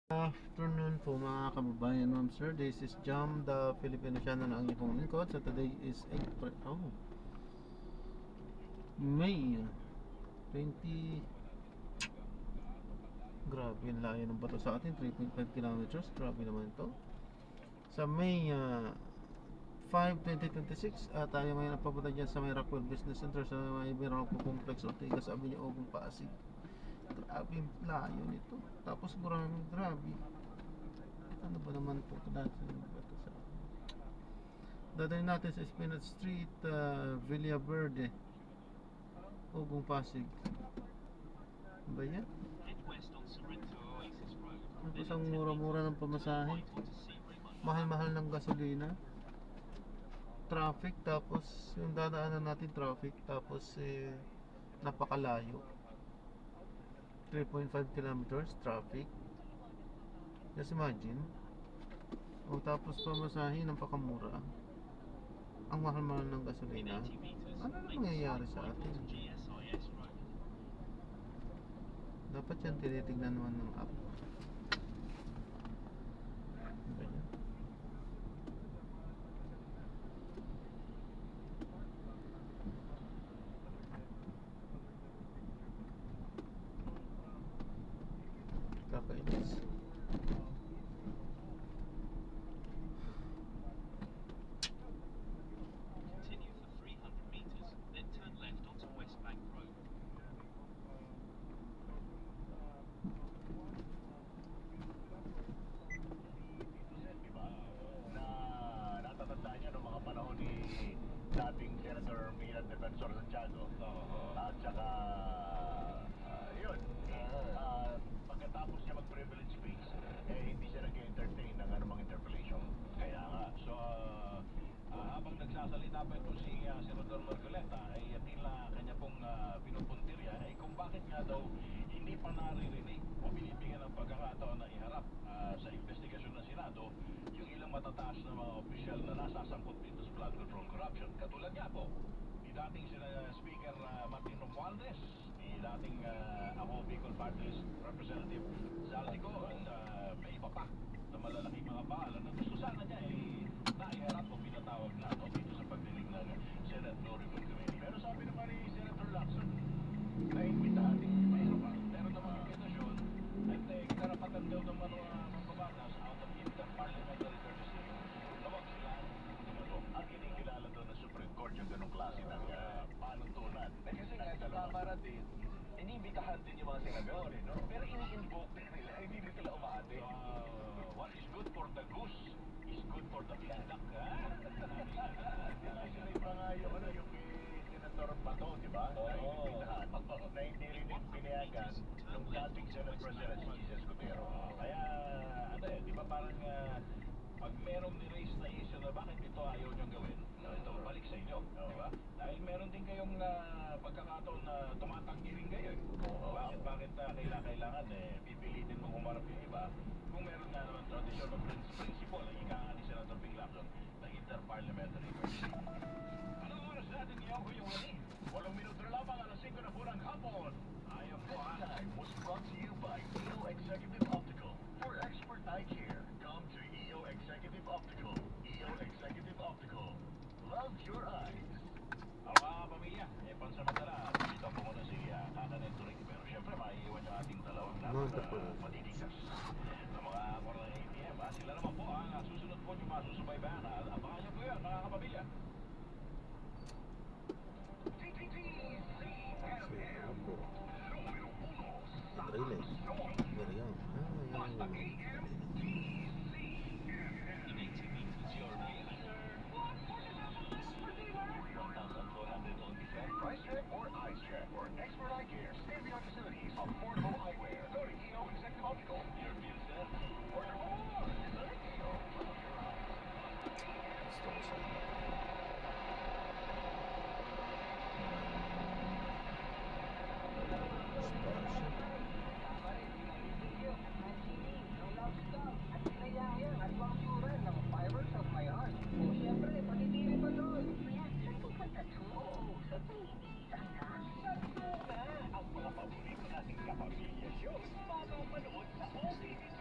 Afternoon po mga kababayan, ma'am sir. This is Jam, the Filipino channel ang inyong lingkod. So today is May 20. Grabe yung layo ng bato sa atin, 3.5 kilometers. Grabe naman ito. Sa May 5, 2026, tayo ngayon napapunta dyan sa may Rockwell Business Center sa may Meralco Complex, Ortigas Avenue, Ogong, Pasig. Grabe yung layo nito. Tapos grabe. Ano ba naman po dadalhin natin sa Espinal Street, Villa Verde, Ogong, Pasig. Ano ba yan? Tapos ang mura-mura ng pamasahe, mahal-mahal ng gasolina, traffic, tapos yung dadaanan natin traffic, tapos napakalayo, 3.5 kilometers traffic. Just imagine. O tapos pamasahe ng pakamura, ang mahal-mahal ng gasolina. Ano na mangyayari sa atin? Dapat yan tinitignan naman ng app. Kakainis. Dating Senator Milan Defensor Santiago. At saka, yun, pagkatapos niya mag-privilege speech, hindi siya nag-entertain ng anumang interpellation. Kaya nga, so, habang nagsasalita pa ito si Senator Marcoleta, ay tila kanya pong pinupuntirya, ay kung bakit nga daw hindi pa naririnig o binibigyan ng pagkakataon na iharap sa investigasyon ng Senado yung ilang matataas na mga opisyal na nasasangkot dito sa flood control corruption. Katulad nga po, ni dating sila Speaker Martin Romualdez, ni dating ako Bicol Party List Representative Zaldico, at may iba pa na malalaking mga pangalan na gusto sana niya naiharap o pinatawag na dito sa pagdinig ng Senate Law Review Committee. Pero sabi naman ni Senator Lacson, naimbitahan din mayroon pa. Pero namang imbitasyon at karapatan daw ng mga mambabatas out of inter-parliamentary courtesy na wag sila at kinikilala doon ng Supreme Court yung ganong klase ng panuntunan. Kasi nga sa Kamara din, iniimbitahan din yung mga senador, no? Pero ini-invoke din nila, hindi din sila umaate. What is good for the goose is good for the gander. Sinay pa nga yung Senator Bato, di ba? Naiimbitahan na hindi rin pinayagan ng dating Senate President si Jesus Cotero. Kaya, di ba parang pag merong ni-raise na issue na bakit ito ayaw niyong gawin, ito balik sa inyo, di ba? Dahil meron din kayong pagkakataon na tumatanggi rin kayo. Bakit kailangan pipilitin mo kumarap yung iba kung meron nga naman tradisyon o principle ang ika nga ni Senator Ping Lacson na inter-parliamentary courtesy. Anong oras natin niyo ko yung wali? 8 minuto na lamang, alas 5 na po ng hapon. Ayaw po time was brought to you by EO Executive Optical. For expert eye care, come to EO Executive Optical. EO Executive Optical. Love your eyes. Ang mga pamilya, pansamantala, dito po muna si Kaka Nenturing. Pero syempre, maiiwan yung ating dalawang matitikas. Sa mga 4 PM, sila naman po ang susunod po yung masusubaybayan. Abangan niyo po yan, mga kapamilya. Riles. Miriam. Price check or eyes check for expert eye care, state-of-the-art facilities, affordable eyewear. Go to EO Executive Optical. Your view set. Order more. EO. Ang mga paborito nating kapamilya shows, bago manood sa OCT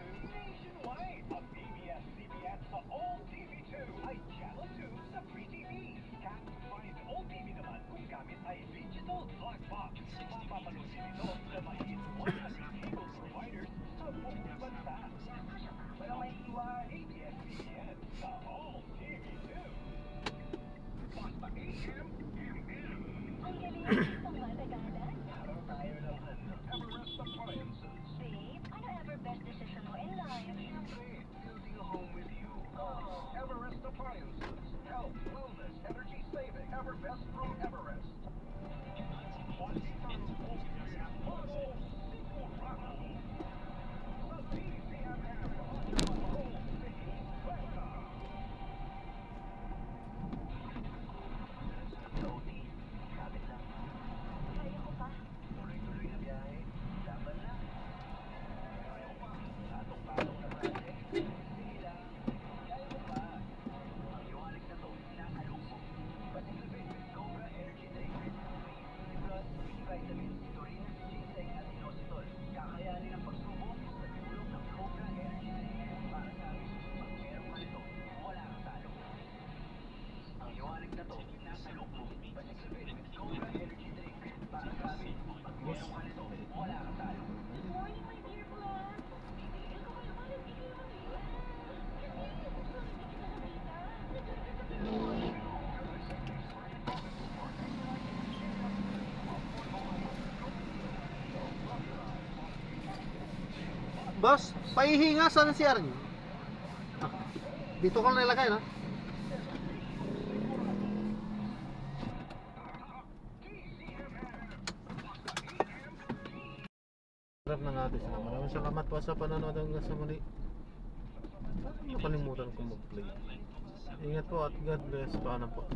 Boss, paihi nga sa CR niyo. Ah, dito ko na nilagay, no? Sarap na natin sila. Maraming salamat po sa panonood hanggang sa muli. Nakalimutan ko mag-play. Ingat po at God bless. Paalam po.